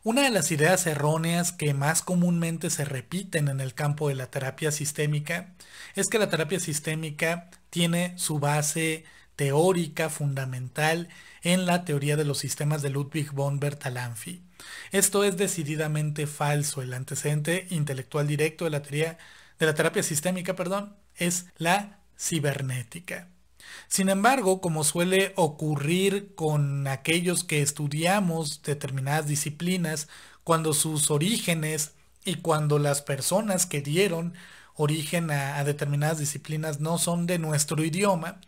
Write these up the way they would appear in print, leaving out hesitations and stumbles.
Una de las ideas erróneas que más comúnmente se repiten en el campo de la terapia sistémica es que la terapia sistémica tiene su base teórica fundamental en la teoría de los sistemas de Ludwig von Bertalanffy. Esto es decididamente falso. El antecedente intelectual directo de la terapia sistémica, es la cibernética. Sin embargo, como suele ocurrir con aquellos que estudiamos determinadas disciplinas, cuando sus orígenes y cuando las personas que dieron origen a determinadas disciplinas no son de nuestro idioma,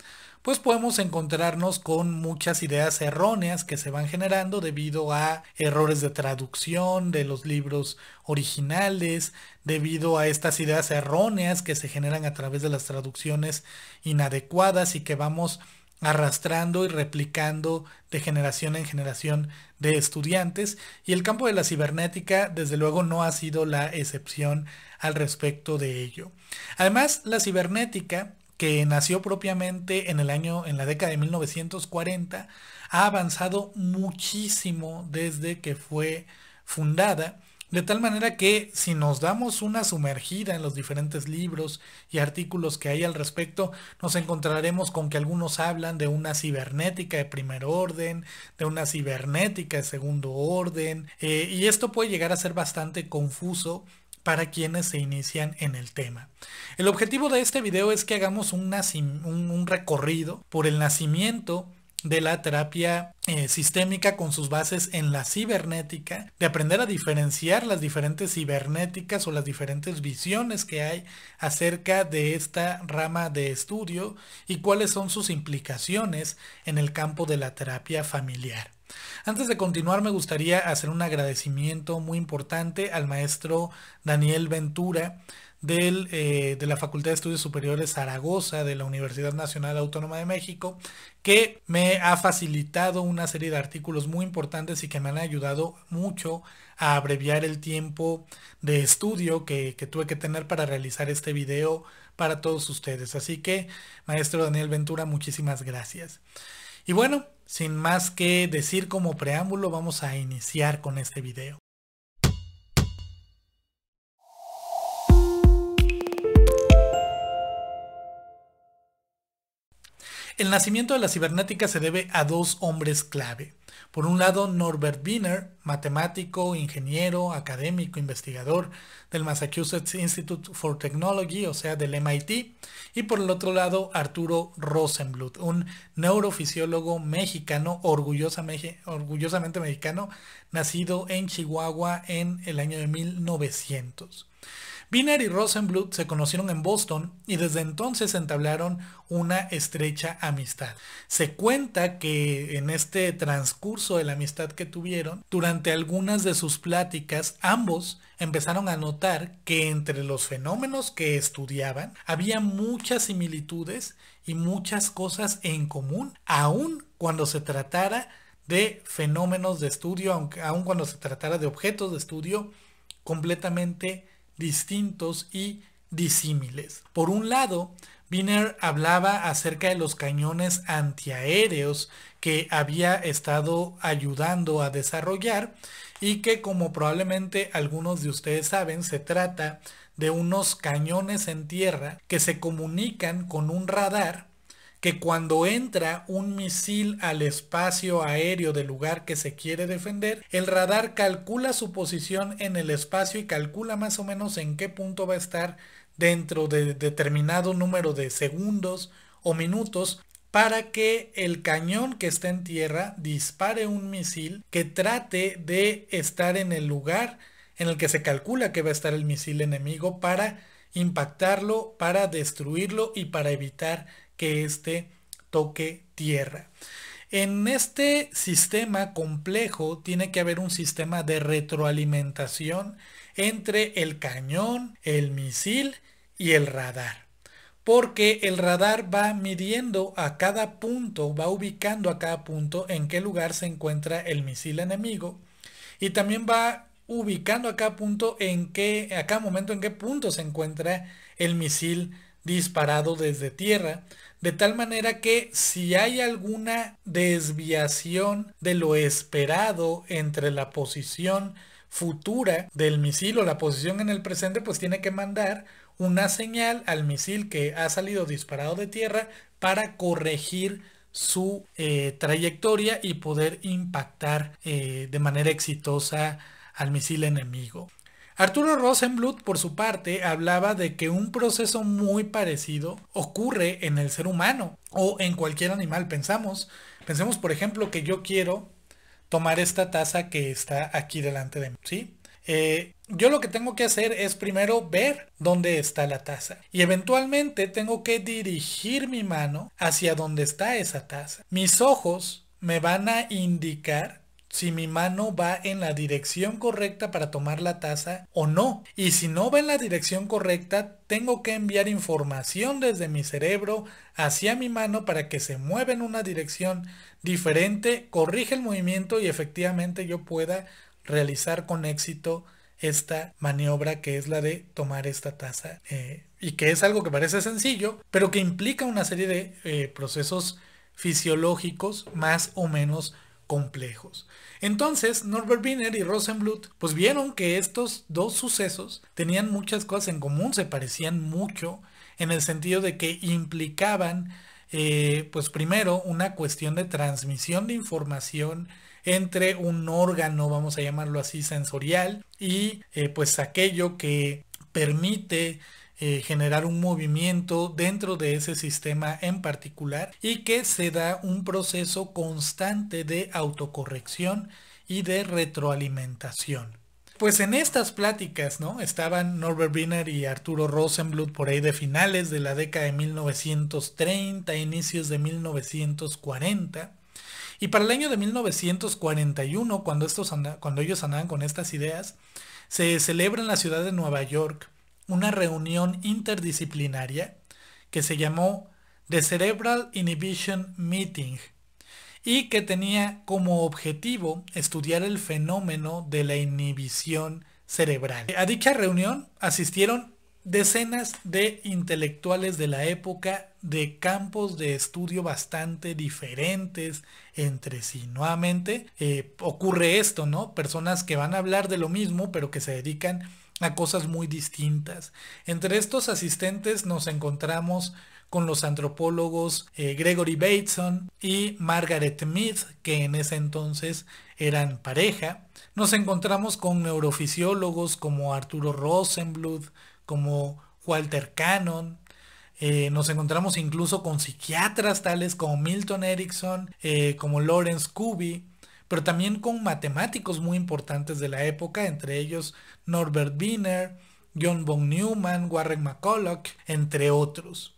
pues podemos encontrarnos con muchas ideas erróneas que se van generando debido a errores de traducción de los libros originales, debido a estas ideas erróneas que se generan a través de las traducciones inadecuadas y que vamos arrastrando y replicando de generación en generación de estudiantes, y el campo de la cibernética desde luego no ha sido la excepción al respecto de ello. Además, la cibernética, que nació propiamente en la década de 1940, ha avanzado muchísimo desde que fue fundada, de tal manera que si nos damos una sumergida en los diferentes libros y artículos que hay al respecto, nos encontraremos con que algunos hablan de una cibernética de primer orden, de una cibernética de segundo orden, y esto puede llegar a ser bastante confuso para quienes se inician en el tema. El objetivo de este video es que hagamos un recorrido por el nacimiento de la terapia sistémica con sus bases en la cibernética, de aprender a diferenciar las diferentes cibernéticas o las diferentes visiones que hay acerca de esta rama de estudio y cuáles son sus implicaciones en el campo de la terapia familiar. Antes de continuar, me gustaría hacer un agradecimiento muy importante al maestro Daniel Ventura de la Facultad de Estudios Superiores Zaragoza de la Universidad Nacional Autónoma de México, que me ha facilitado una serie de artículos muy importantes y que me han ayudado mucho a abreviar el tiempo de estudio que tuve que tener para realizar este video para todos ustedes. Así que, maestro Daniel Ventura, muchísimas gracias. Y bueno, sin más que decir como preámbulo, vamos a iniciar con este video. El nacimiento de la cibernética se debe a dos hombres clave. Por un lado, Norbert Wiener, matemático, ingeniero, académico, investigador del Massachusetts Institute for Technology, o sea, del MIT. Y por el otro lado, Arturo Rosenbluth, un neurofisiólogo mexicano, orgullosamente mexicano, nacido en Chihuahua en el año de 1900. Wiener y Rosenbluth se conocieron en Boston y desde entonces entablaron una estrecha amistad. Se cuenta que en este transcurso de la amistad que tuvieron, durante algunas de sus pláticas, ambos empezaron a notar que entre los fenómenos que estudiaban había muchas similitudes y muchas cosas en común, aun cuando se tratara de fenómenos de estudio, aun cuando se tratara de objetos de estudio completamente distintos y disímiles. Por un lado, Wiener hablaba acerca de los cañones antiaéreos que había estado ayudando a desarrollar y que, como probablemente algunos de ustedes saben, se trata de unos cañones en tierra que se comunican con un radar que cuando entra un misil al espacio aéreo del lugar que se quiere defender, el radar calcula su posición en el espacio y calcula más o menos en qué punto va a estar dentro de determinado número de segundos o minutos para que el cañón que está en tierra dispare un misil que trate de estar en el lugar en el que se calcula que va a estar el misil enemigo para impactarlo, para destruirlo y para evitar que éste toque tierra. En este sistema complejo tiene que haber un sistema de retroalimentación entre el cañón, el misil y el radar. Porque el radar va midiendo a cada punto, va ubicando a cada punto en qué lugar se encuentra el misil enemigo y también va ubicando a cada punto a cada momento en qué punto se encuentra el misil disparado desde tierra, de tal manera que si hay alguna desviación de lo esperado entre la posición futura del misil o la posición en el presente, pues tiene que mandar una señal al misil que ha salido disparado de tierra para corregir su trayectoria y poder impactar de manera exitosa al misil enemigo. Arturo Rosenbluth, por su parte, hablaba de que un proceso muy parecido ocurre en el ser humano o en cualquier animal. Pensemos, por ejemplo, que yo quiero tomar esta taza que está aquí delante de mí, ¿sí? Yo lo que tengo que hacer es primero ver dónde está la taza y eventualmente tengo que dirigir mi mano hacia donde está esa taza. Mis ojos me van a indicar si mi mano va en la dirección correcta para tomar la taza o no. Y si no va en la dirección correcta, tengo que enviar información desde mi cerebro hacia mi mano para que se mueva en una dirección diferente, corrige el movimiento y efectivamente yo pueda realizar con éxito esta maniobra que es la de tomar esta taza y que es algo que parece sencillo, pero que implica una serie de procesos fisiológicos más o menos complejos. Entonces, Norbert Wiener y Rosenbluth pues vieron que estos dos sucesos tenían muchas cosas en común, se parecían mucho en el sentido de que implicaban pues primero una cuestión de transmisión de información entre un órgano, vamos a llamarlo así, sensorial y pues aquello que permite generar un movimiento dentro de ese sistema en particular y que se da un proceso constante de autocorrección y de retroalimentación. Pues en estas pláticas, ¿no? Estaban Norbert Wiener y Arturo Rosenbluth por ahí de finales de la década de 1930, inicios de 1940. Y para el año de 1941, cuando ellos andaban con estas ideas, se celebra en la ciudad de Nueva York una reunión interdisciplinaria que se llamó The Cerebral Inhibition Meeting y que tenía como objetivo estudiar el fenómeno de la inhibición cerebral. A dicha reunión asistieron decenas de intelectuales de la época de campos de estudio bastante diferentes entre sí. Nuevamente ocurre esto, ¿no? Personas que van a hablar de lo mismo pero que se dedican a cosas muy distintas. Entre estos asistentes nos encontramos con los antropólogos Gregory Bateson y Margaret Mead, que en ese entonces eran pareja. Nos encontramos con neurofisiólogos como Arturo Rosenbluth, como Walter Cannon. Nos encontramos incluso con psiquiatras tales como Milton Erickson, como Lawrence Kubi, pero también con matemáticos muy importantes de la época, entre ellos Norbert Wiener, John von Neumann, Warren McCulloch, entre otros.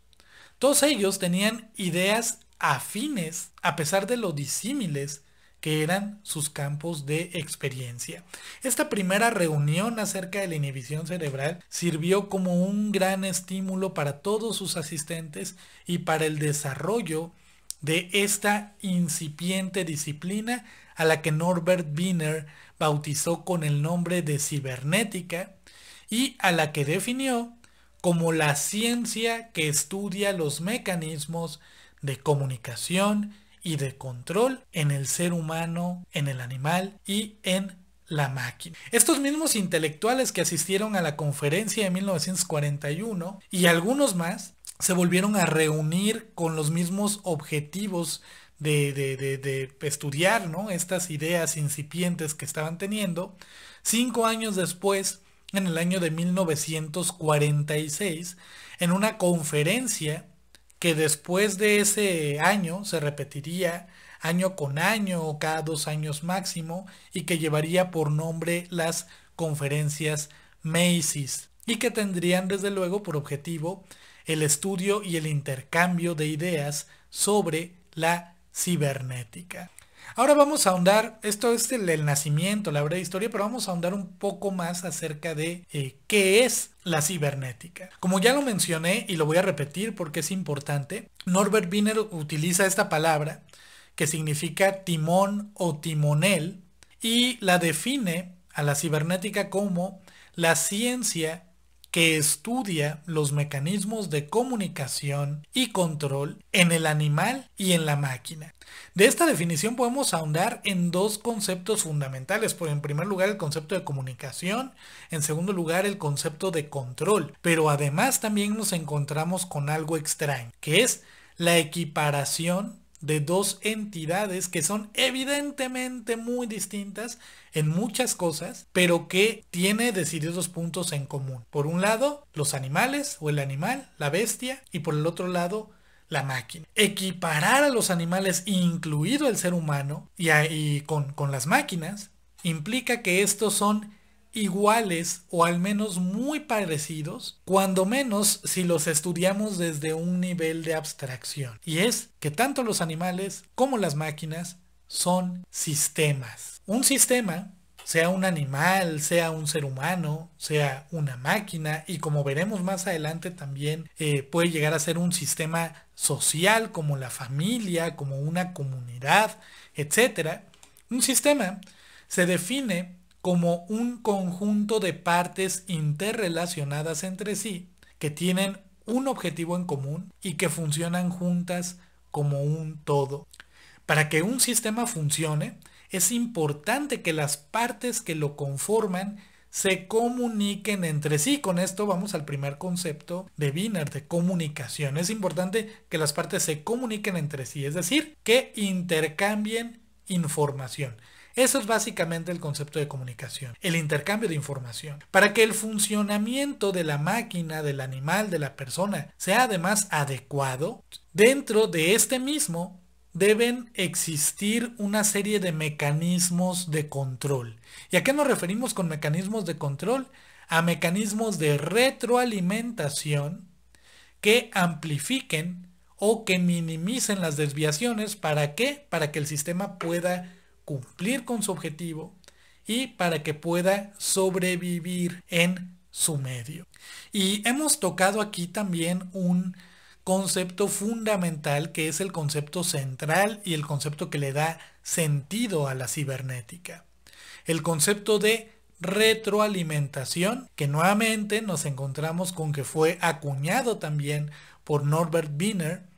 Todos ellos tenían ideas afines, a pesar de lo disímiles que eran sus campos de experiencia. Esta primera reunión acerca de la inhibición cerebral sirvió como un gran estímulo para todos sus asistentes y para el desarrollo de esta incipiente disciplina a la que Norbert Wiener bautizó con el nombre de cibernética y a la que definió como la ciencia que estudia los mecanismos de comunicación y de control en el ser humano, en el animal y en la máquina. Estos mismos intelectuales que asistieron a la conferencia de 1941 y algunos más se volvieron a reunir con los mismos objetivos de estudiar, ¿no?, estas ideas incipientes que estaban teniendo. 5 años después, en el año de 1946, en una conferencia que después de ese año se repetiría año con año o cada 2 años máximo y que llevaría por nombre las conferencias Macy's y que tendrían desde luego por objetivo el estudio y el intercambio de ideas sobre la cibernética. Ahora vamos a ahondar, esto es el nacimiento, la breve historia, pero vamos a ahondar un poco más acerca de qué es la cibernética. Como ya lo mencioné y lo voy a repetir porque es importante, Norbert Wiener utiliza esta palabra que significa timón o timonel y la define a la cibernética como la ciencia que estudia los mecanismos de comunicación y control en el animal y en la máquina. De esta definición podemos ahondar en dos conceptos fundamentales. En primer lugar, el concepto de comunicación, en segundo lugar, el concepto de control. Pero además también nos encontramos con algo extraño, que es la equiparación de dos entidades que son evidentemente muy distintas en muchas cosas, pero que tiene decididos puntos en común. Por un lado, los animales o el animal, la bestia, y por el otro lado, la máquina. Equiparar a los animales, incluido el ser humano, y con las máquinas, implica que estos son iguales o al menos muy parecidos, cuando menos si los estudiamos desde un nivel de abstracción. Y es que tanto los animales como las máquinas son sistemas. Un sistema, sea un animal, sea un ser humano, sea una máquina, y como veremos más adelante también puede llegar a ser un sistema social como la familia, como una comunidad, etc. Un sistema se define como un conjunto de partes interrelacionadas entre sí que tienen un objetivo en común y que funcionan juntas como un todo. Para que un sistema funcione, es importante que las partes que lo conforman se comuniquen entre sí. Con esto vamos al primer concepto de Wiener, de comunicación. Es importante que las partes se comuniquen entre sí, es decir, que intercambien información. Eso es básicamente el concepto de comunicación, el intercambio de información. Para que el funcionamiento de la máquina, del animal, de la persona sea además adecuado, dentro de este mismo deben existir una serie de mecanismos de control. ¿Y a qué nos referimos con mecanismos de control? A mecanismos de retroalimentación que amplifiquen o que minimicen las desviaciones. ¿Para qué? Para que el sistema pueda cumplir con su objetivo y para que pueda sobrevivir en su medio. Y hemos tocado aquí también un concepto fundamental, que es el concepto central y el concepto que le da sentido a la cibernética. El concepto de retroalimentación, que nuevamente nos encontramos con que fue acuñado también por Norbert Wiener,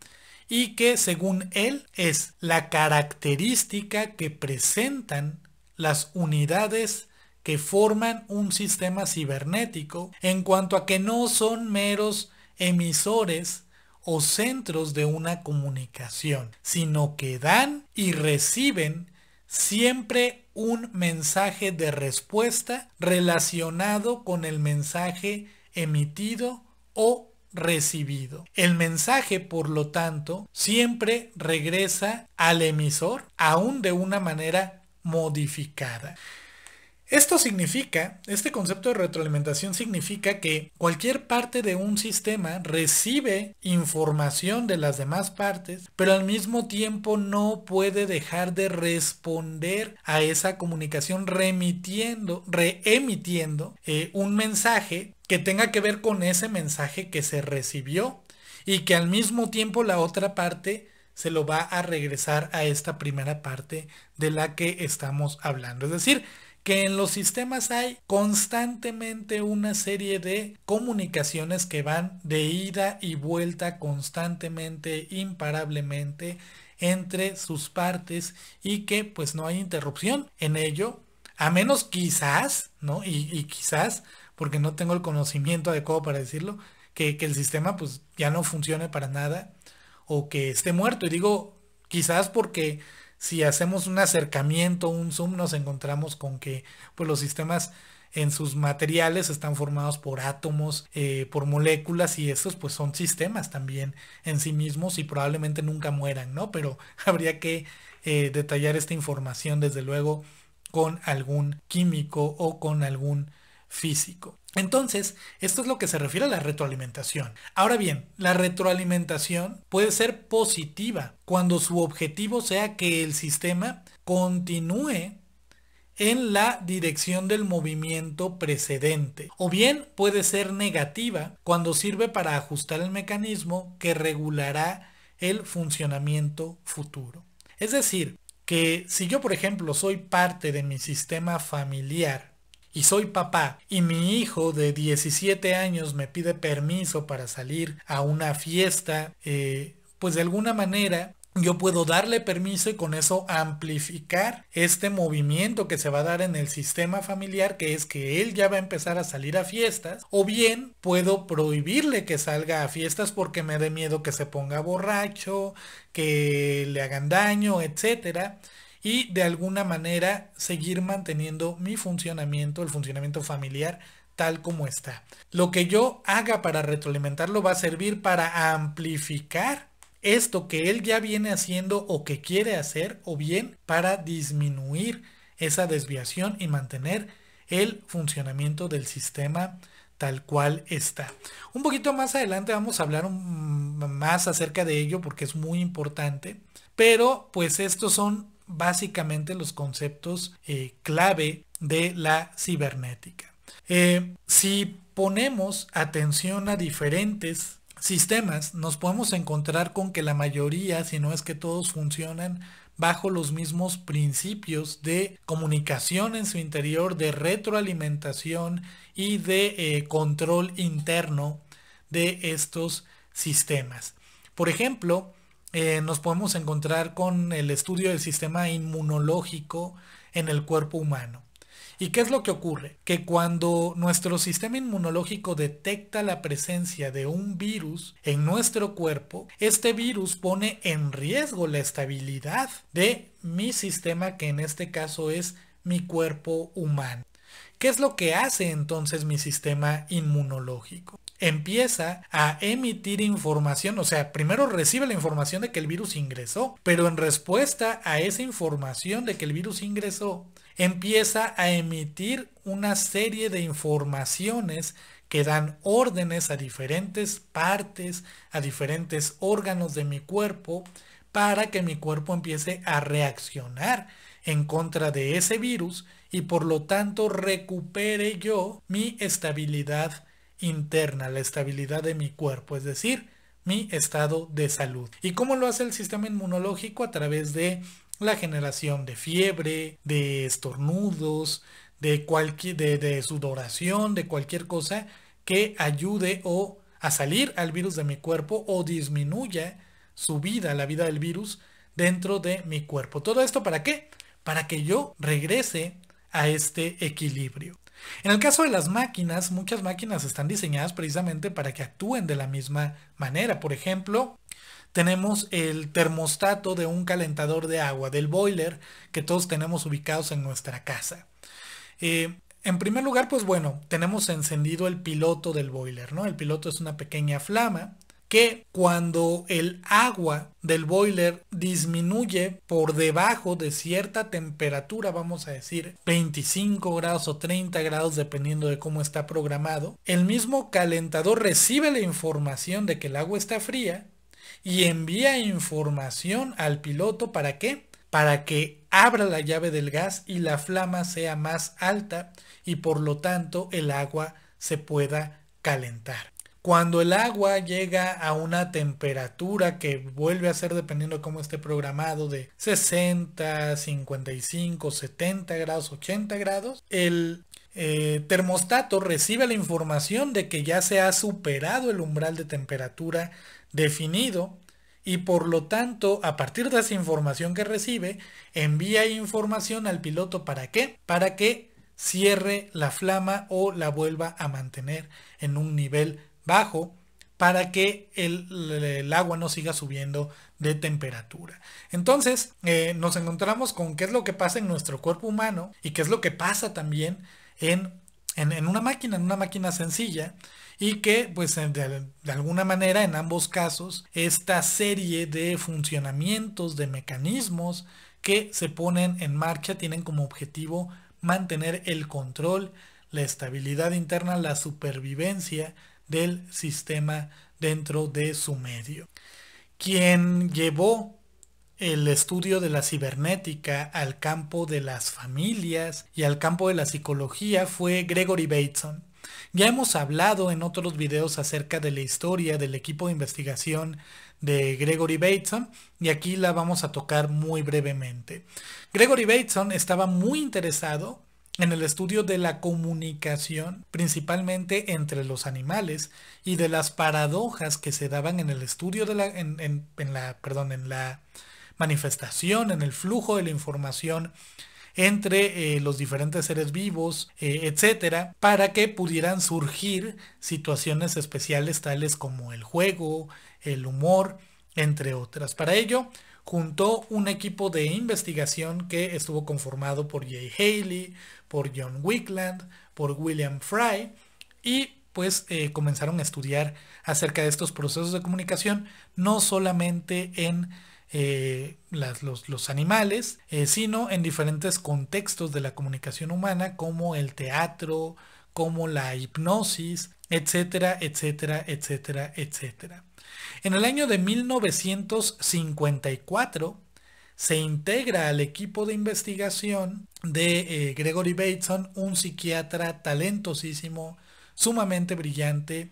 y que según él es la característica que presentan las unidades que forman un sistema cibernético, en cuanto a que no son meros emisores o centros de una comunicación, sino que dan y reciben siempre un mensaje de respuesta relacionado con el mensaje emitido o recibido. El mensaje, por lo tanto, siempre regresa al emisor, aún de una manera modificada. Este concepto de retroalimentación significa que cualquier parte de un sistema recibe información de las demás partes, pero al mismo tiempo no puede dejar de responder a esa comunicación reemitiendo un mensaje que tenga que ver con ese mensaje que se recibió y que al mismo tiempo la otra parte se lo va a regresar a esta primera parte de la que estamos hablando. Es decir, que en los sistemas hay constantemente una serie de comunicaciones que van de ida y vuelta constantemente, imparablemente entre sus partes, y que pues no hay interrupción en ello, a menos quizás, ¿no? Y quizás, porque no tengo el conocimiento adecuado para decirlo, que el sistema pues ya no funcione para nada o que esté muerto. Y digo quizás porque si hacemos un acercamiento, un zoom, nos encontramos con que pues, los sistemas en sus materiales están formados por átomos, por moléculas, y estos pues son sistemas también en sí mismos y probablemente nunca mueran, ¿no? Pero habría que detallar esta información desde luego con algún químico o con algún físico. Entonces, esto es lo que se refiere a la retroalimentación. Ahora bien, la retroalimentación puede ser positiva cuando su objetivo sea que el sistema continúe en la dirección del movimiento precedente. O bien puede ser negativa cuando sirve para ajustar el mecanismo que regulará el funcionamiento futuro. Es decir, que si yo, por ejemplo, soy parte de mi sistema familiar y soy papá y mi hijo de 17 años me pide permiso para salir a una fiesta, pues de alguna manera yo puedo darle permiso y con eso amplificar este movimiento que se va a dar en el sistema familiar, que es que él ya va a empezar a salir a fiestas, o bien puedo prohibirle que salga a fiestas porque me dé miedo que se ponga borracho, que le hagan daño, etcétera, y de alguna manera seguir manteniendo mi funcionamiento, el funcionamiento familiar tal como está. Lo que yo haga para retroalimentarlo va a servir para amplificar esto que él ya viene haciendo o que quiere hacer, o bien para disminuir esa desviación y mantener el funcionamiento del sistema tal cual está. Un poquito más adelante vamos a hablar más acerca de ello porque es muy importante, pero pues estos son básicamente los conceptos clave de la cibernética. Si ponemos atención a diferentes sistemas, nos podemos encontrar con que la mayoría, si no es que todos, funcionan bajo los mismos principios de comunicación en su interior, de retroalimentación y de control interno de estos sistemas. Por ejemplo, nos podemos encontrar con el estudio del sistema inmunológico en el cuerpo humano. ¿Y qué es lo que ocurre? Que cuando nuestro sistema inmunológico detecta la presencia de un virus en nuestro cuerpo, este virus pone en riesgo la estabilidad de mi sistema, que en este caso es mi cuerpo humano. ¿Qué es lo que hace entonces mi sistema inmunológico? Empieza a emitir información, o sea, primero recibe la información de que el virus ingresó, pero en respuesta a esa información de que el virus ingresó, empieza a emitir una serie de informaciones que dan órdenes a diferentes partes, a diferentes órganos de mi cuerpo, para que mi cuerpo empiece a reaccionar en contra de ese virus y por lo tanto recupere yo mi estabilidad interna, la estabilidad de mi cuerpo, es decir, mi estado de salud. ¿Y cómo lo hace el sistema inmunológico? A través de la generación de fiebre, de estornudos, de sudoración, de cualquier cosa que ayude o a salir al virus de mi cuerpo o disminuya su vida, la vida del virus dentro de mi cuerpo. ¿Todo esto para qué? Para que yo regrese a este equilibrio. En el caso de las máquinas, muchas máquinas están diseñadas precisamente para que actúen de la misma manera. Por ejemplo, tenemos el termostato de un calentador de agua, del boiler, que todos tenemos ubicados en nuestra casa. En primer lugar, pues bueno, tenemos encendido el piloto del boiler, ¿no? El piloto es una pequeña flama que cuando el agua del boiler disminuye por debajo de cierta temperatura, vamos a decir 25 grados o 30 grados dependiendo de cómo está programado, el mismo calentador recibe la información de que el agua está fría y envía información al piloto. ¿Para qué? Para que abra la llave del gas y la flama sea más alta y por lo tanto el agua se pueda calentar. Cuando el agua llega a una temperatura que vuelve a ser, dependiendo de cómo esté programado, de 60, 55, 70 grados, 80 grados, el termostato recibe la información de que ya se ha superado el umbral de temperatura definido y por lo tanto, a partir de esa información que recibe, envía información al piloto. ¿Para qué? Para que cierre la flama o la vuelva a mantener en un nivel bajo para que el agua no siga subiendo de temperatura. Entonces nos encontramos con qué es lo que pasa en nuestro cuerpo humano y qué es lo que pasa también en una máquina sencilla, y que pues de alguna manera en ambos casos esta serie de funcionamientos, de mecanismos que se ponen en marcha tienen como objetivo mantener el control, la estabilidad interna, la supervivencia del sistema dentro de su medio. Quien llevó el estudio de la cibernética al campo de las familias y al campo de la psicología fue Gregory Bateson. Ya hemos hablado en otros videos acerca de la historia del equipo de investigación de Gregory Bateson y aquí la vamos a tocar muy brevemente. Gregory Bateson estaba muy interesado en el estudio de la comunicación, principalmente entre los animales, y de las paradojas que se daban en el estudio de en la manifestación, en el flujo de la información entre los diferentes seres vivos, etcétera, para que pudieran surgir situaciones especiales tales como el juego, el humor, entre otras. Para ello, juntó un equipo de investigación que estuvo conformado por Jay Haley, por John Wickland, por William Fry, y pues comenzaron a estudiar acerca de estos procesos de comunicación, no solamente en los animales, sino en diferentes contextos de la comunicación humana, como el teatro, como la hipnosis, etcétera, etcétera, etcétera, etcétera. En el año de 1954 se integra al equipo de investigación de Gregory Bateson, un psiquiatra talentosísimo, sumamente brillante,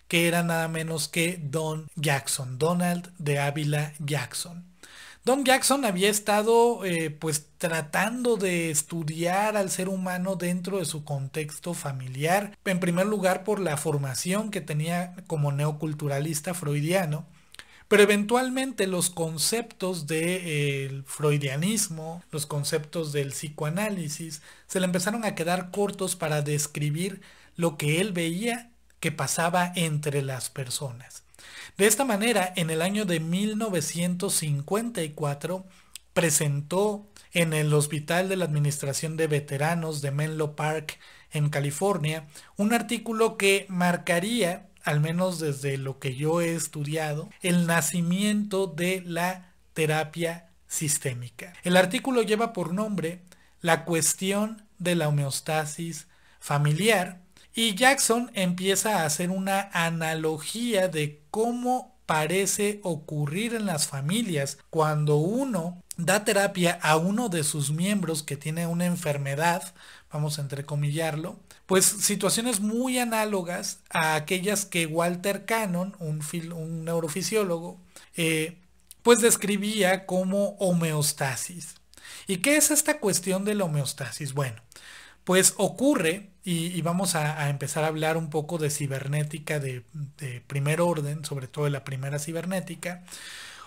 que era nada menos que Don Jackson, Donald de Ávila Jackson. Don Jackson había estado pues tratando de estudiar al ser humano dentro de su contexto familiar, en primer lugar por la formación que tenía como neoculturalista freudiano, pero eventualmente los conceptos del freudianismo, los conceptos del psicoanálisis, se le empezaron a quedar cortos para describir lo que él veía que pasaba entre las personas. De esta manera, en el año de 1954, presentó en el Hospital de la Administración de Veteranos de Menlo Park, en California, un artículo que marcaría, al menos desde lo que yo he estudiado, el nacimiento de la terapia sistémica. El artículo lleva por nombre La cuestión de la homeostasis familiar, y Jackson empieza a hacer una analogía de cómo parece ocurrir en las familias cuando uno da terapia a uno de sus miembros que tiene una enfermedad, vamos a entrecomillarlo, pues situaciones muy análogas a aquellas que Walter Cannon, un neurofisiólogo, pues describía como homeostasis. ¿Y qué es esta cuestión de la homeostasis? Bueno, pues ocurre, y vamos a empezar a hablar un poco de cibernética de primer orden, sobre todo de la primera cibernética.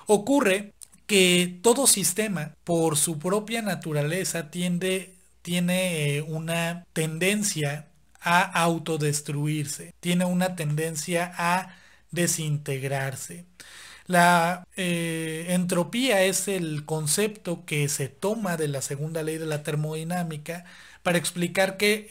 Ocurre que todo sistema, por su propia naturaleza, tiene una tendencia a autodestruirse, tiene una tendencia a desintegrarse. La entropía es el concepto que se toma de la segunda ley de la termodinámica para explicar que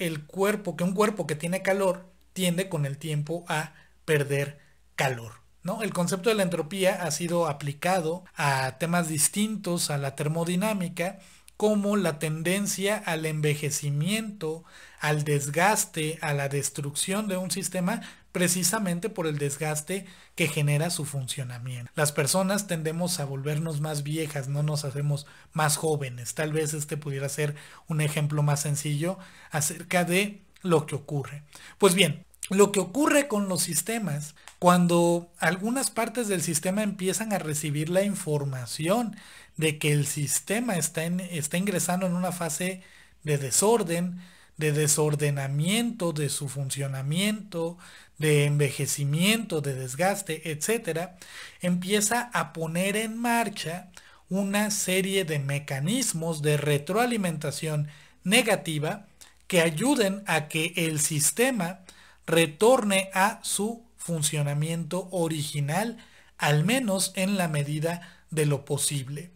un cuerpo que tiene calor tiende con el tiempo a perder calor, ¿no? El concepto de la entropía ha sido aplicado a temas distintos a la termodinámica, como la tendencia al envejecimiento, al desgaste, a la destrucción de un sistema, precisamente por el desgaste que genera su funcionamiento. Las personas tendemos a volvernos más viejas, no nos hacemos más jóvenes. Tal vez este pudiera ser un ejemplo más sencillo acerca de lo que ocurre. Pues bien, lo que ocurre con los sistemas, cuando algunas partes del sistema empiezan a recibir la información de que el sistema está ingresando en una fase de desorden, de desordenamiento de su funcionamiento, de envejecimiento, de desgaste, etcétera, empieza a poner en marcha una serie de mecanismos de retroalimentación negativa que ayuden a que el sistema retorne a su funcionamiento original, al menos en la medida de lo posible.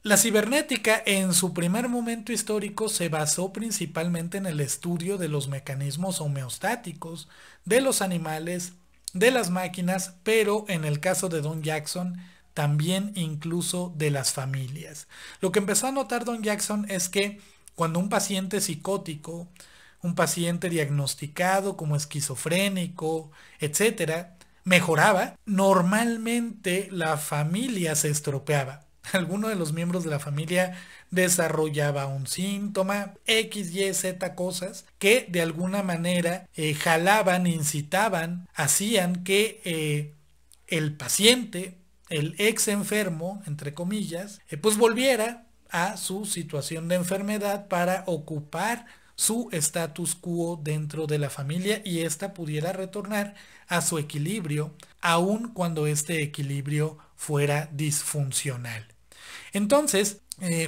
La cibernética en su primer momento histórico se basó principalmente en el estudio de los mecanismos homeostáticos de los animales, de las máquinas, pero en el caso de Don Jackson también incluso de las familias. Lo que empezó a notar Don Jackson es que cuando un paciente psicótico, un paciente diagnosticado como esquizofrénico, etcétera, mejoraba, normalmente la familia se estropeaba. Alguno de los miembros de la familia desarrollaba un síntoma, X, Y, Z cosas que de alguna manera jalaban, incitaban, hacían que el paciente, el ex enfermo, entre comillas, pues volviera a su situación de enfermedad para ocupar su status quo dentro de la familia y ésta pudiera retornar a su equilibrio, aun cuando este equilibrio fuera disfuncional. Entonces,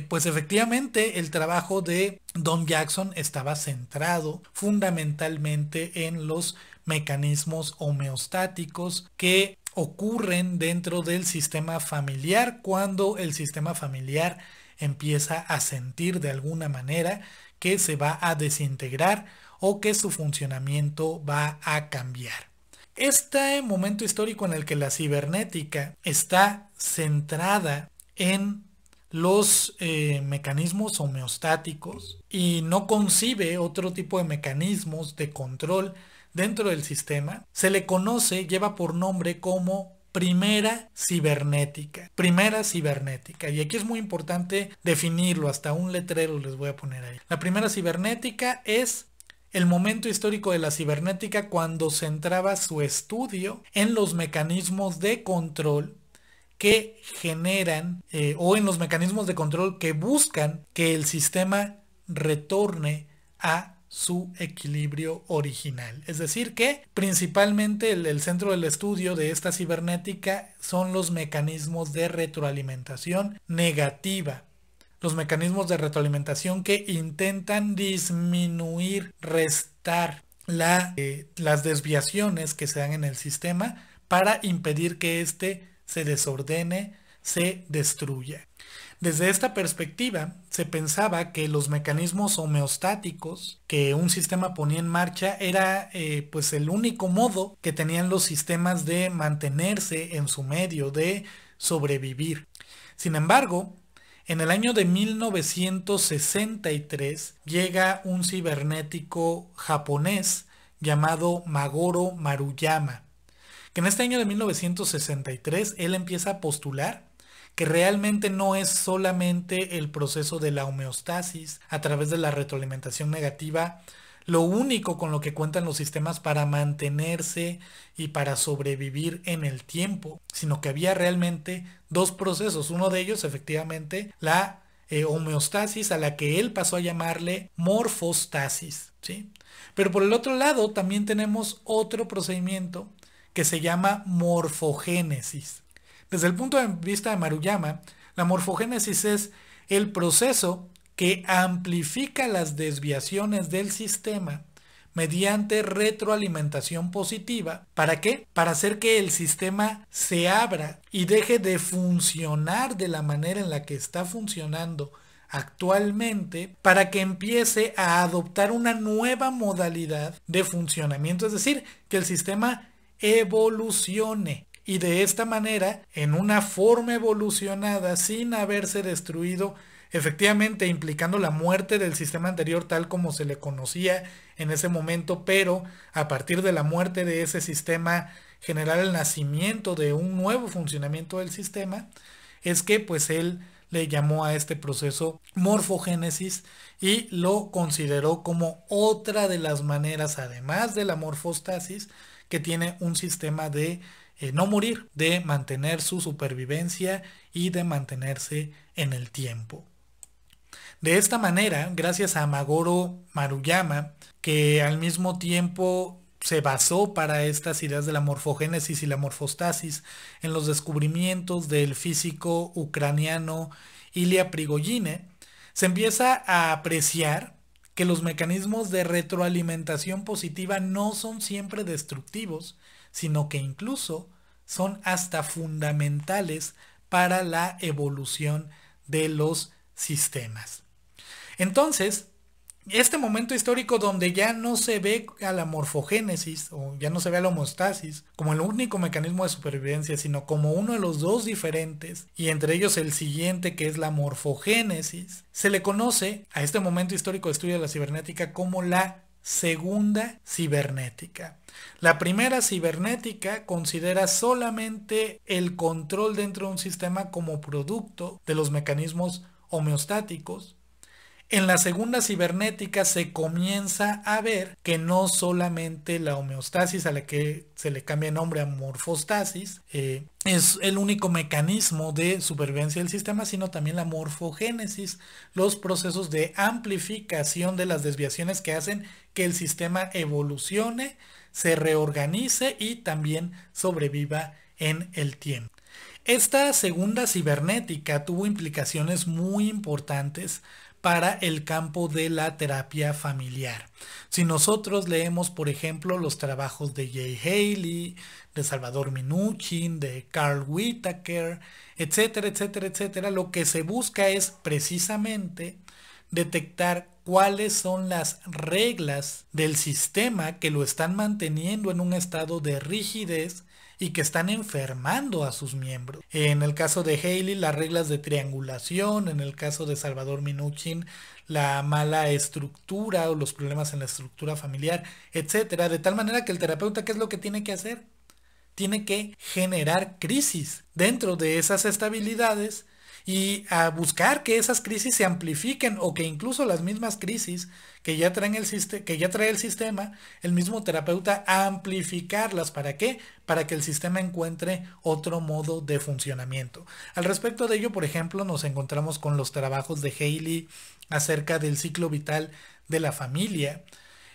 pues efectivamente el trabajo de Don Jackson estaba centrado fundamentalmente en los mecanismos homeostáticos que ocurren dentro del sistema familiar cuando el sistema familiar empieza a sentir de alguna manera que se va a desintegrar o que su funcionamiento va a cambiar. Este momento histórico en el que la cibernética está centrada en los mecanismos homeostáticos y no concibe otro tipo de mecanismos de control dentro del sistema, se le conoce, lleva por nombre como primera cibernética. Primera cibernética. Y aquí es muy importante definirlo, hasta un letrero les voy a poner ahí. La primera cibernética es el momento histórico de la cibernética cuando centraba su estudio en los mecanismos de control que generan o en los mecanismos de control que buscan que el sistema retorne a su equilibrio original. Es decir que principalmente el centro del estudio de esta cibernética son los mecanismos de retroalimentación negativa. Los mecanismos de retroalimentación que intentan disminuir, restar las desviaciones que se dan en el sistema para impedir que éste se desordene, se destruya. Desde esta perspectiva, se pensaba que los mecanismos homeostáticos que un sistema ponía en marcha era pues el único modo que tenían los sistemas de mantenerse en su medio, de sobrevivir. Sin embargo, en el año de 1963 llega un cibernético japonés llamado Magoro Maruyama, que en este año de 1963 él empieza a postular que realmente no es solamente el proceso de la homeostasis a través de la retroalimentación negativa lo único con lo que cuentan los sistemas para mantenerse y para sobrevivir en el tiempo, sino que había realmente dos procesos. Uno de ellos, efectivamente, la homeostasis, a la que él pasó a llamarle morfostasis, ¿sí? Pero por el otro lado también tenemos otro procedimiento que se llama morfogénesis. Desde el punto de vista de Maruyama, la morfogénesis es el proceso que amplifica las desviaciones del sistema mediante retroalimentación positiva. ¿Para qué? Para hacer que el sistema se abra y deje de funcionar de la manera en la que está funcionando actualmente, para que empiece a adoptar una nueva modalidad de funcionamiento, es decir, que el sistema evolucione. Y de esta manera, en una forma evolucionada, sin haberse destruido, efectivamente implicando la muerte del sistema anterior tal como se le conocía en ese momento, pero a partir de la muerte de ese sistema generar el nacimiento de un nuevo funcionamiento del sistema, es que pues él le llamó a este proceso morfogénesis y lo consideró como otra de las maneras, además de la morfostasis, que tiene un sistema de no morir, de mantener su supervivencia y de mantenerse en el tiempo. De esta manera, gracias a Magoro Maruyama, que al mismo tiempo se basó para estas ideas de la morfogénesis y la morfostasis en los descubrimientos del físico ucraniano Ilya Prigogine, se empieza a apreciar que los mecanismos de retroalimentación positiva no son siempre destructivos, sino que incluso son hasta fundamentales para la evolución de los sistemas. Entonces, este momento histórico donde ya no se ve a la morfogénesis o ya no se ve a la homeostasis como el único mecanismo de supervivencia, sino como uno de los dos diferentes, y entre ellos el siguiente que es la morfogénesis, se le conoce a este momento histórico de estudio de la cibernética como la segunda cibernética. La primera cibernética considera solamente el control dentro de un sistema como producto de los mecanismos homeostáticos. En la segunda cibernética se comienza a ver que no solamente la homeostasis, a la que se le cambia nombre a morfostasis, es el único mecanismo de supervivencia del sistema, sino también la morfogénesis, los procesos de amplificación de las desviaciones que hacen que el sistema evolucione, se reorganice y también sobreviva en el tiempo. Esta segunda cibernética tuvo implicaciones muy importantes para el campo de la terapia familiar. Si nosotros leemos, por ejemplo, los trabajos de Jay Haley, de Salvador Minuchin, de Carl Whitaker, etcétera, etcétera, etcétera, lo que se busca es precisamente detectar cuáles son las reglas del sistema que lo están manteniendo en un estado de rigidez y que están enfermando a sus miembros. En el caso de Haley, las reglas de triangulación; en el caso de Salvador Minuchin, la mala estructura o los problemas en la estructura familiar, etcétera. De tal manera que el terapeuta, ¿qué es lo que tiene que hacer? Tiene que generar crisis dentro de esas estabilidades y a buscar que esas crisis se amplifiquen, o que incluso las mismas crisis que ya trae el sistema, el mismo terapeuta amplificarlas. ¿Para qué? Para que el sistema encuentre otro modo de funcionamiento. Al respecto de ello, por ejemplo, nos encontramos con los trabajos de Haley acerca del ciclo vital de la familia,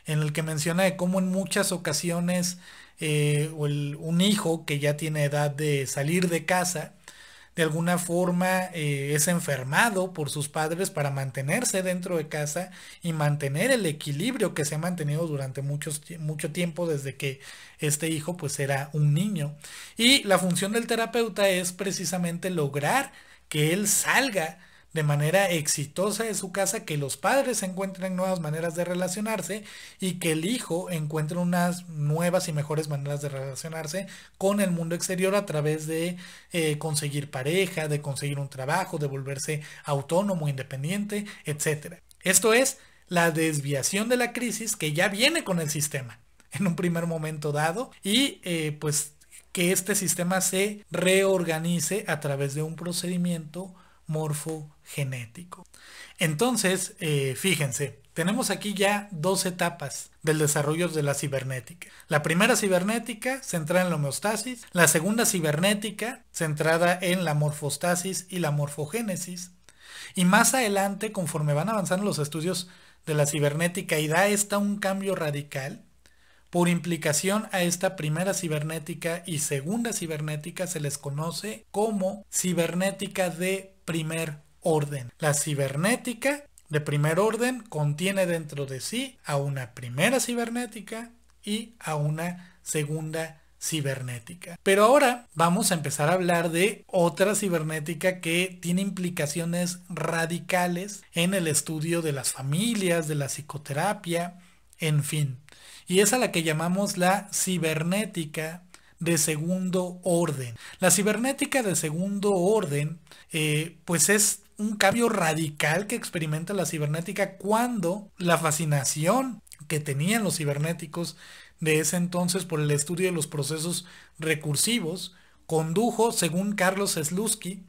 en el que menciona de cómo en muchas ocasiones un hijo que ya tiene edad de salir de casa, de alguna forma es enfermado por sus padres para mantenerse dentro de casa y mantener el equilibrio que se ha mantenido durante mucho tiempo desde que este hijo pues era un niño. Y la función del terapeuta es precisamente lograr que él salga de manera exitosa de su casa, que los padres encuentren nuevas maneras de relacionarse y que el hijo encuentre unas nuevas y mejores maneras de relacionarse con el mundo exterior a través de conseguir pareja, de conseguir un trabajo, de volverse autónomo, independiente, etc. Esto es la desviación de la crisis que ya viene con el sistema en un primer momento dado, y pues que este sistema se reorganice a través de un procedimiento morfogenético. Entonces, fíjense, tenemos aquí ya dos etapas del desarrollo de la cibernética. La primera cibernética centrada en la homeostasis, la segunda cibernética centrada en la morfostasis y la morfogénesis. Y más adelante, conforme van avanzando los estudios de la cibernética y da esta un cambio radical, por implicación a esta primera cibernética y segunda cibernética se les conoce como cibernética de primer orden. La cibernética de primer orden contiene dentro de sí a una primera cibernética y a una segunda cibernética. Pero ahora vamos a empezar a hablar de otra cibernética que tiene implicaciones radicales en el estudio de las familias, de la psicoterapia, en fin. Y es a la que llamamos la cibernética de segundo orden. La cibernética de segundo orden, pues es un cambio radical que experimenta la cibernética cuando la fascinación que tenían los cibernéticos de ese entonces por el estudio de los procesos recursivos condujo, según Carlos Slutsky,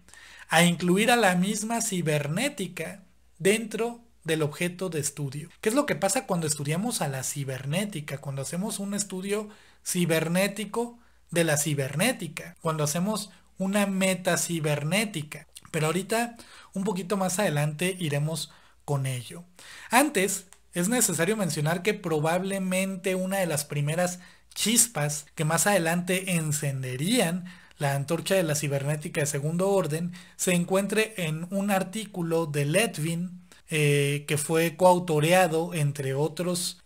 a incluir a la misma cibernética dentro del objeto de estudio. ¿Qué es lo que pasa cuando estudiamos a la cibernética? Cuando hacemos un estudio cibernético de la cibernética, cuando hacemos una metacibernética. Pero ahorita, un poquito más adelante, iremos con ello. Antes, es necesario mencionar que probablemente una de las primeras chispas que más adelante encenderían la antorcha de la cibernética de segundo orden se encuentre en un artículo de Letwin, que fue coautoreado, entre otros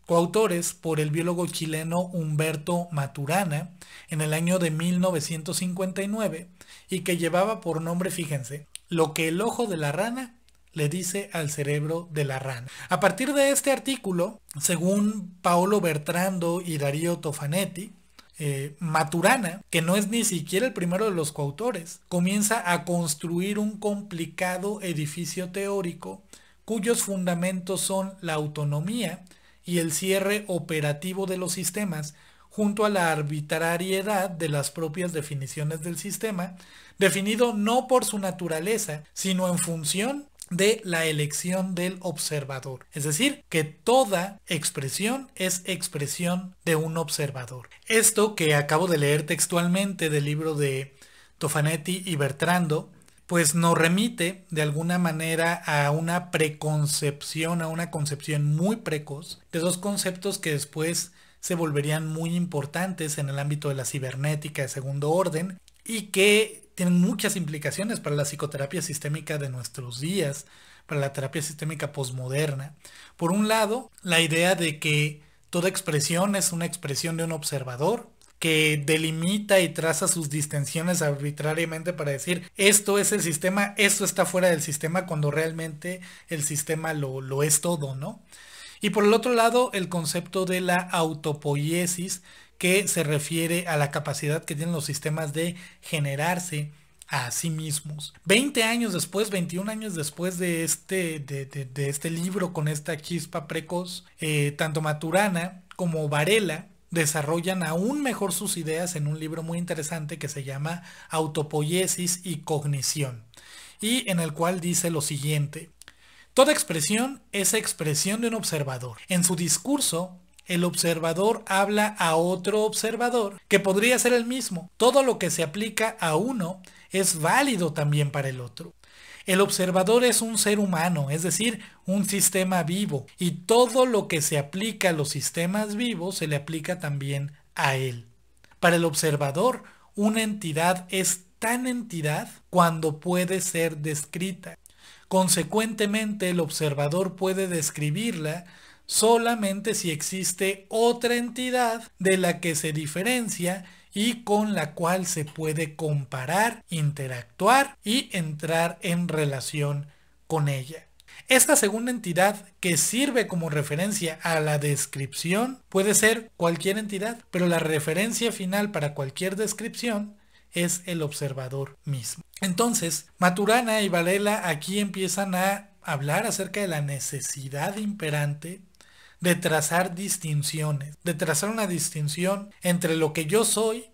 coautores, por el biólogo chileno Humberto Maturana en el año de 1959, y que llevaba por nombre, fíjense, Lo que el ojo de la rana le dice al cerebro de la rana. A partir de este artículo, según Paolo Bertrando y Dario Tofanetti, Maturana, que no es ni siquiera el primero de los coautores, comienza a construir un complicado edificio teórico cuyos fundamentos son la autonomía y el cierre operativo de los sistemas, junto a la arbitrariedad de las propias definiciones del sistema, definido no por su naturaleza, sino en función de la elección del observador. Es decir, que toda expresión es expresión de un observador. Esto que acabo de leer textualmente del libro de Tofanetti y Bertrando, pues nos remite de alguna manera a una preconcepción, a una concepción muy precoz de dos conceptos que después se volverían muy importantes en el ámbito de la cibernética de segundo orden y que tienen muchas implicaciones para la psicoterapia sistémica de nuestros días, para la terapia sistémica posmoderna. Por un lado, la idea de que toda expresión es una expresión de un observador, que delimita y traza sus distinciones arbitrariamente para decir esto es el sistema, esto está fuera del sistema, cuando realmente el sistema lo es todo, ¿no? Y por el otro lado, el concepto de la autopoiesis, que se refiere a la capacidad que tienen los sistemas de generarse a sí mismos. 20 años después, 21 años después de este libro con esta chispa precoz, tanto Maturana como Varela desarrollan aún mejor sus ideas en un libro muy interesante que se llama Autopoiesis y Cognición, y en el cual dice lo siguiente: toda expresión es expresión de un observador. En su discurso, el observador habla a otro observador que podría ser el mismo. Todo lo que se aplica a uno es válido también para el otro. El observador es un ser humano, es decir, un sistema vivo, y todo lo que se aplica a los sistemas vivos se le aplica también a él. Para el observador, una entidad es tan entidad cuando puede ser descrita. Consecuentemente, el observador puede describirla solamente si existe otra entidad de la que se diferencia y con la cual se puede comparar, interactuar y entrar en relación con ella. Esta segunda entidad, que sirve como referencia a la descripción, puede ser cualquier entidad, pero la referencia final para cualquier descripción es el observador mismo. Entonces, Maturana y Varela aquí empiezan a hablar acerca de la necesidad imperante de trazar distinciones, de trazar una distinción entre lo que yo soy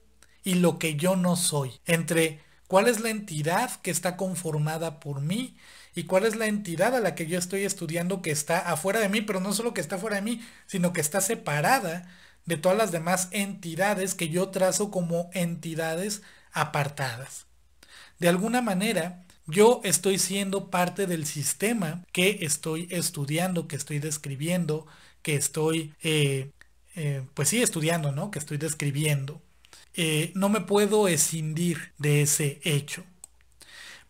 y lo que yo no soy, entre cuál es la entidad que está conformada por mí y cuál es la entidad a la que yo estoy estudiando que está afuera de mí, pero no solo que está fuera de mí, sino que está separada de todas las demás entidades que yo trazo como entidades apartadas. De alguna manera, yo estoy siendo parte del sistema que estoy estudiando, que estoy describiendo, que estoy, pues sí, estudiando, ¿no? Que estoy describiendo. No me puedo escindir de ese hecho.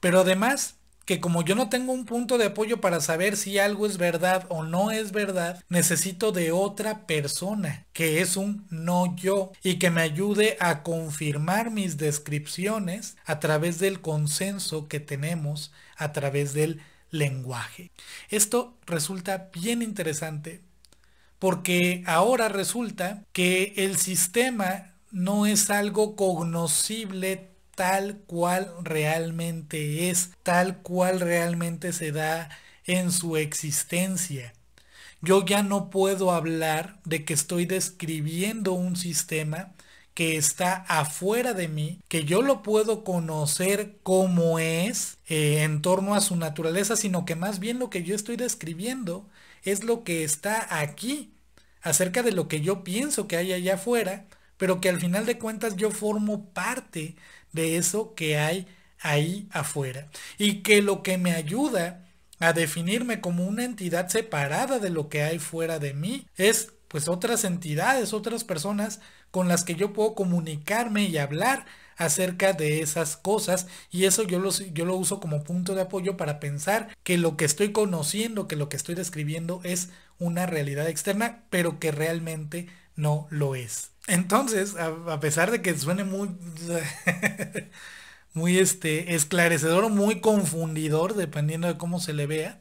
Pero además, que como yo no tengo un punto de apoyo para saber si algo es verdad o no es verdad, necesito de otra persona, que es un no yo, y que me ayude a confirmar mis descripciones a través del consenso que tenemos a través del lenguaje. Esto resulta bien interesante porque ahora resulta que el sistema no es algo cognoscible tal cual realmente es, tal cual realmente se da en su existencia. Yo ya no puedo hablar de que estoy describiendo un sistema que está afuera de mí, que yo lo puedo conocer como es en torno a su naturaleza, sino que más bien lo que yo estoy describiendo es lo que está aquí, acerca de lo que yo pienso que hay allá afuera, pero que al final de cuentas yo formo parte de eso que hay ahí afuera. Y que lo que me ayuda a definirme como una entidad separada de lo que hay fuera de mí es pues otras entidades, otras personas con las que yo puedo comunicarme y hablar acerca de esas cosas, y eso yo lo uso como punto de apoyo para pensar que lo que estoy conociendo, que lo que estoy describiendo es una realidad externa, pero que realmente no lo es. Entonces, a pesar de que suene muy muy esclarecedor o muy confundidor, dependiendo de cómo se le vea,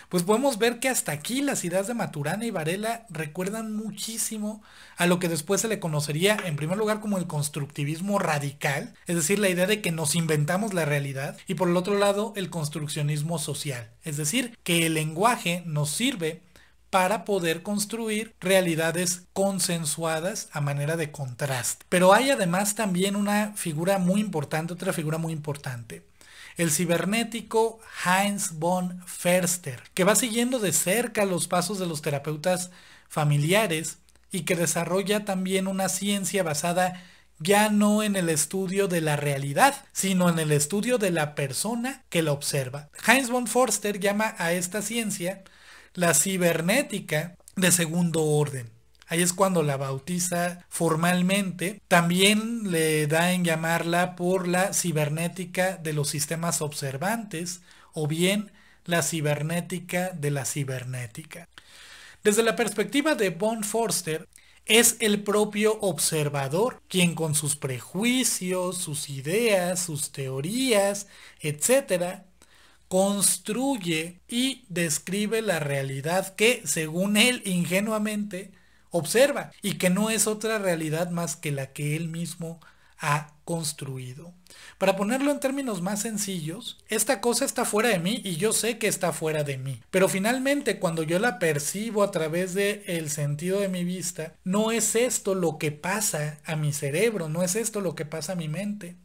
pues podemos ver que hasta aquí las ideas de Maturana y Varela recuerdan muchísimo a lo que después se le conocería en primer lugar como el constructivismo radical, es decir, la idea de que nos inventamos la realidad, y por el otro lado el construccionismo social, es decir, que el lenguaje nos sirve para poder construir realidades consensuadas a manera de contraste. Pero hay además también una figura muy importante, otra figura muy importante. el cibernético Heinz von Förster, que va siguiendo de cerca los pasos de los terapeutas familiares y que desarrolla también una ciencia basada ya no en el estudio de la realidad, sino en el estudio de la persona que la observa. Heinz von Förster llama a esta ciencia la cibernética de segundo orden. Ahí es cuando la bautiza formalmente. También le da en llamarla por la cibernética de los sistemas observantes o bien la cibernética de la cibernética. Desde la perspectiva de von Förster, es el propio observador quien con sus prejuicios, sus ideas, sus teorías, etc., construye y describe la realidad que, según él ingenuamente, observa y que no es otra realidad más que la que él mismo ha construido. Para ponerlo en términos más sencillos, esta cosa está fuera de mí y yo sé que está fuera de mí. Pero finalmente, cuando yo la percibo a través del sentido de mi vista, no es esto lo que pasa a mi cerebro, no es esto lo que pasa a mi mente.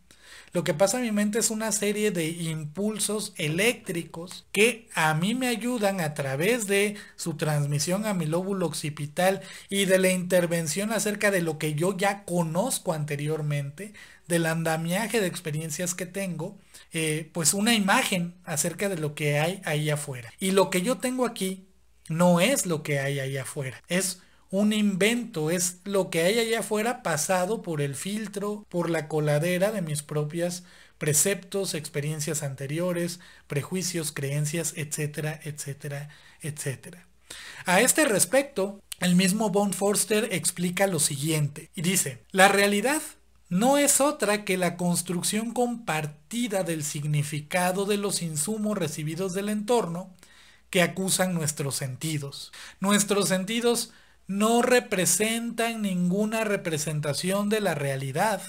Lo que pasa a mi mente es una serie de impulsos eléctricos que a mí me ayudan a través de su transmisión a mi lóbulo occipital y de la intervención acerca de lo que yo ya conozco anteriormente, del andamiaje de experiencias que tengo, pues una imagen acerca de lo que hay ahí afuera. Y lo que yo tengo aquí no es lo que hay ahí afuera, es un invento, es lo que hay allá afuera pasado por el filtro, por la coladera de mis propios preceptos, experiencias anteriores, prejuicios, creencias, etcétera, etcétera, etcétera. A este respecto, el mismo von Förster explica lo siguiente y dice: la realidad no es otra que la construcción compartida del significado de los insumos recibidos del entorno que acusan nuestros sentidos. Nuestros sentidos no representan ninguna representación de la realidad,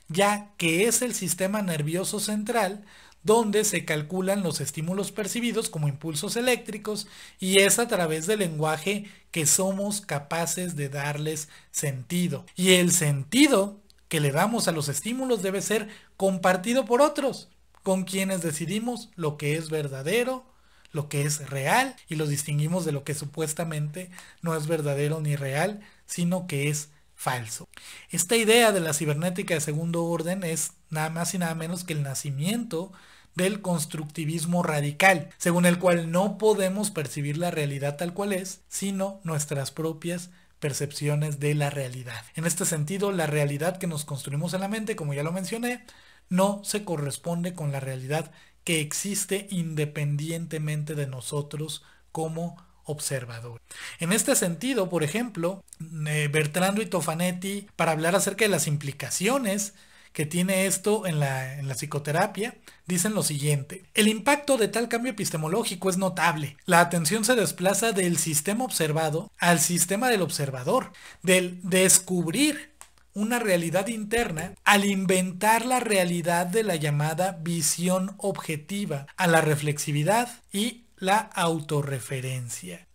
ya que es el sistema nervioso central donde se calculan los estímulos percibidos como impulsos eléctricos y es a través del lenguaje que somos capaces de darles sentido. Y el sentido que le damos a los estímulos debe ser compartido por otros, con quienes decidimos lo que es verdadero, lo que es real y lo distinguimos de lo que supuestamente no es verdadero ni real, sino que es falso. Esta idea de la cibernética de segundo orden es nada más y nada menos que el nacimiento del constructivismo radical, según el cual no podemos percibir la realidad tal cual es, sino nuestras propias percepciones de la realidad. En este sentido, la realidad que nos construimos en la mente, como ya lo mencioné, no se corresponde con la realidad que existe independientemente de nosotros como observador. En este sentido, por ejemplo, Bertrando y Tofanetti, para hablar acerca de las implicaciones que tiene esto en la psicoterapia, dicen lo siguiente: el impacto de tal cambio epistemológico es notable. La atención se desplaza del sistema observado al sistema del observador, del descubrir una realidad interna al inventar la realidad de la llamada visión objetiva, a la reflexividad y la autorreferencia.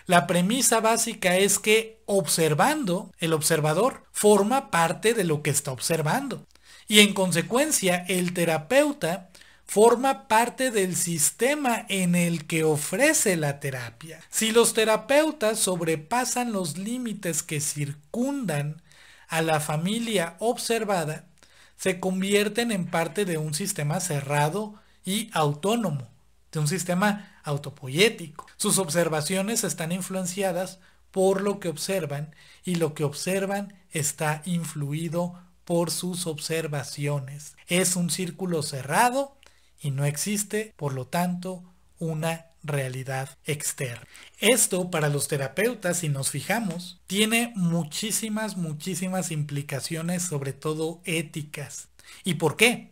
La premisa básica es que observando, el observador forma parte de lo que está observando y en consecuencia el terapeuta forma parte del sistema en el que ofrece la terapia. Si los terapeutas sobrepasan los límites que circundan a la familia observada, se convierten en parte de un sistema cerrado y autónomo, de un sistema autopoyético. Sus observaciones están influenciadas por lo que observan y lo que observan está influido por sus observaciones. Es un círculo cerrado y no existe, por lo tanto, una realidad externa. Esto para los terapeutas, si nos fijamos, tiene muchísimas implicaciones, sobre todo éticas. ¿Y por qué?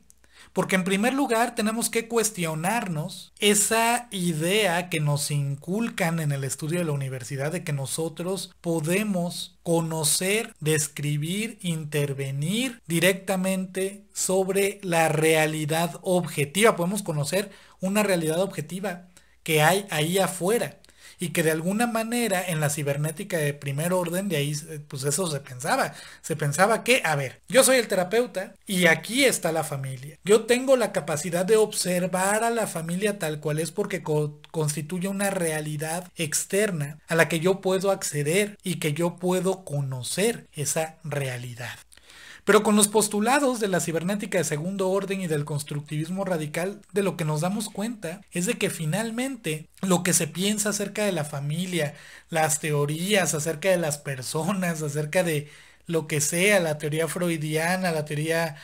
Porque en primer lugar tenemos que cuestionarnos esa idea que nos inculcan en el estudio de la universidad de que nosotros podemos conocer, describir, intervenir directamente sobre la realidad objetiva. Podemos conocer una realidad objetiva que hay ahí afuera y que de alguna manera en la cibernética de primer orden, de ahí pues eso se pensaba que, a ver, yo soy el terapeuta y aquí está la familia, yo tengo la capacidad de observar a la familia tal cual es porque constituye una realidad externa a la que yo puedo acceder y que yo puedo conocer esa realidad. Pero con los postulados de la cibernética de segundo orden y del constructivismo radical, de lo que nos damos cuenta es de que finalmente lo que se piensa acerca de la familia, las teorías acerca de las personas, acerca de lo que sea, la teoría freudiana, la teoría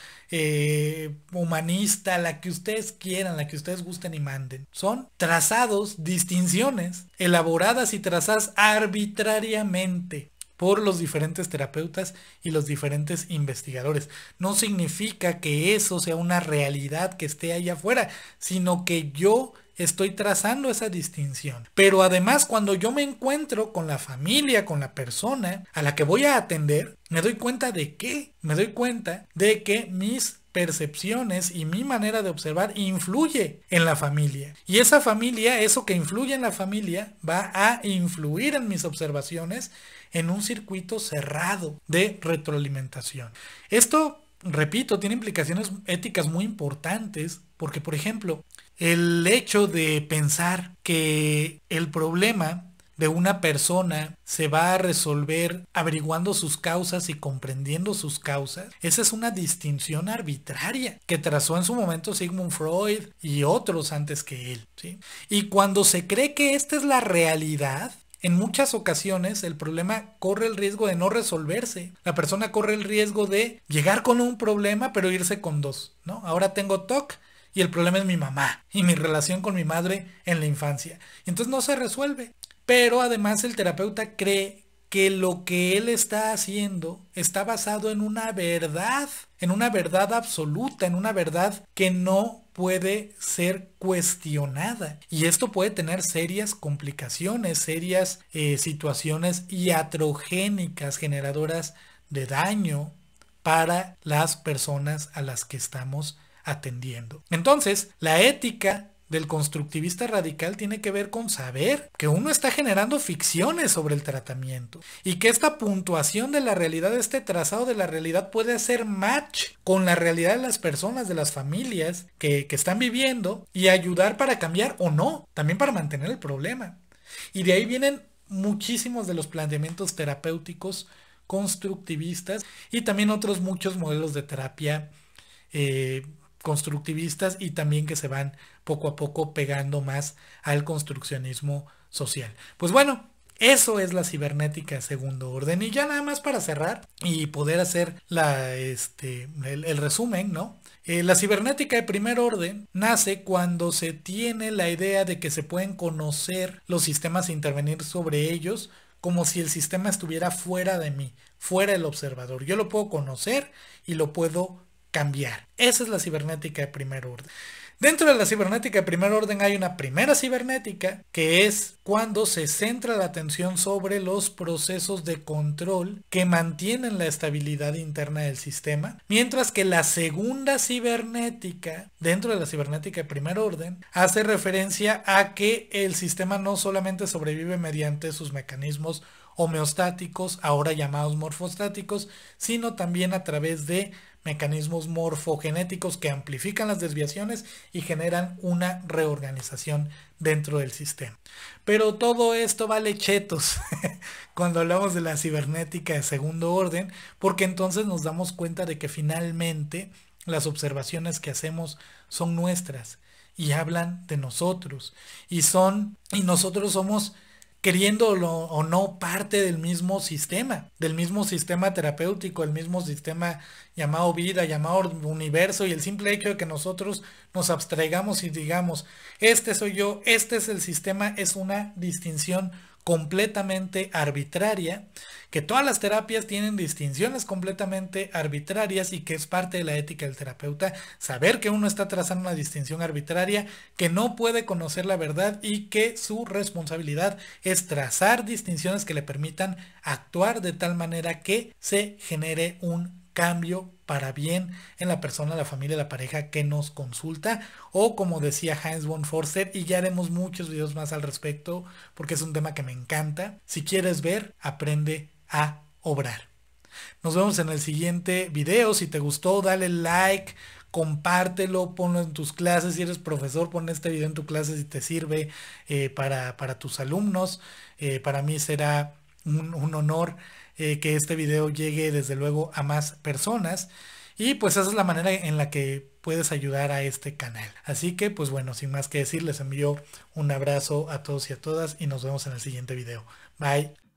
humanista, la que ustedes quieran, la que ustedes gusten y manden, son trazados, distinciones, elaboradas y trazadas arbitrariamente por los diferentes terapeutas y los diferentes investigadores. No significa que eso sea una realidad que esté allá afuera, sino que yo estoy trazando esa distinción. Pero además, cuando yo me encuentro con la familia, con la persona a la que voy a atender, me doy cuenta de qué. Me doy cuenta de que mis percepciones y mi manera de observar influye en la familia. Y esa familia, eso que influye en la familia, va a influir en mis observaciones en un circuito cerrado de retroalimentación. Esto, repito, tiene implicaciones éticas muy importantes porque, por ejemplo, el hecho de pensar que el problema de una persona se va a resolver averiguando sus causas y comprendiendo sus causas, esa es una distinción arbitraria que trazó en su momento Sigmund Freud y otros antes que él, ¿sí? Y cuando se cree que esta es la realidad, en muchas ocasiones el problema corre el riesgo de no resolverse. La persona corre el riesgo de llegar con un problema pero irse con dos, ¿no? Ahora tengo TOC y el problema es mi mamá y mi relación con mi madre en la infancia. Y entonces no se resuelve. Pero además el terapeuta cree que lo que él está haciendo está basado en una verdad absoluta, en una verdad que no puede ser cuestionada. Y esto puede tener serias complicaciones, serias situaciones iatrogénicas generadoras de daño para las personas a las que estamos atendiendo. Entonces, la ética del constructivista radical tiene que ver con saber que uno está generando ficciones sobre el tratamiento y que esta puntuación de la realidad, este trazado de la realidad puede hacer match con la realidad de las personas, de las familias que están viviendo y ayudar para cambiar o no, también para mantener el problema. Y de ahí vienen muchísimos de los planteamientos terapéuticos constructivistas y también otros muchos modelos de terapia constructivistas y también que se van poco a poco pegando más al construccionismo social. Pues bueno, eso es la cibernética de segundo orden. Y ya nada más para cerrar y poder hacer el resumen, ¿no? La cibernética de primer orden nace cuando se tiene la idea de que se pueden conocer los sistemas e intervenir sobre ellos como si el sistema estuviera fuera de mí, fuera del observador. Yo lo puedo conocer y lo puedo cambiar. Esa es la cibernética de primer orden. Dentro de la cibernética de primer orden hay una primera cibernética que es cuando se centra la atención sobre los procesos de control que mantienen la estabilidad interna del sistema, mientras que la segunda cibernética, dentro de la cibernética de primer orden, hace referencia a que el sistema no solamente sobrevive mediante sus mecanismos homeostáticos, ahora llamados morfostáticos, sino también a través de mecanismos morfogenéticos que amplifican las desviaciones y generan una reorganización dentro del sistema. Pero todo esto vale chetos cuando hablamos de la cibernética de segundo orden, porque entonces nos damos cuenta de que finalmente las observaciones que hacemos son nuestras y hablan de nosotros y nosotros somos, queriéndolo o no, parte del mismo sistema terapéutico, el mismo sistema llamado vida, llamado universo, y el simple hecho de que nosotros nos abstraigamos y digamos, este soy yo, este es el sistema, es una distinción completamente arbitraria, que todas las terapias tienen distinciones completamente arbitrarias y que es parte de la ética del terapeuta, saber que uno está trazando una distinción arbitraria, que no puede conocer la verdad y que su responsabilidad es trazar distinciones que le permitan actuar de tal manera que se genere un cambio para bien en la persona, la familia, la pareja que nos consulta, o como decía Heinz von Forster, y ya haremos muchos videos más al respecto porque es un tema que me encanta. Si quieres ver, aprende a obrar. Nos vemos en el siguiente video. Si te gustó, dale like, compártelo, ponlo en tus clases. Si eres profesor, pon este video en tu clase si te sirve para tus alumnos. Para mí será un honor que este video llegue desde luego a más personas. Y pues esa es la manera en la que puedes ayudar a este canal. Así que pues bueno, sin más que decir, les envío un abrazo a todos y a todas y nos vemos en el siguiente video. Bye.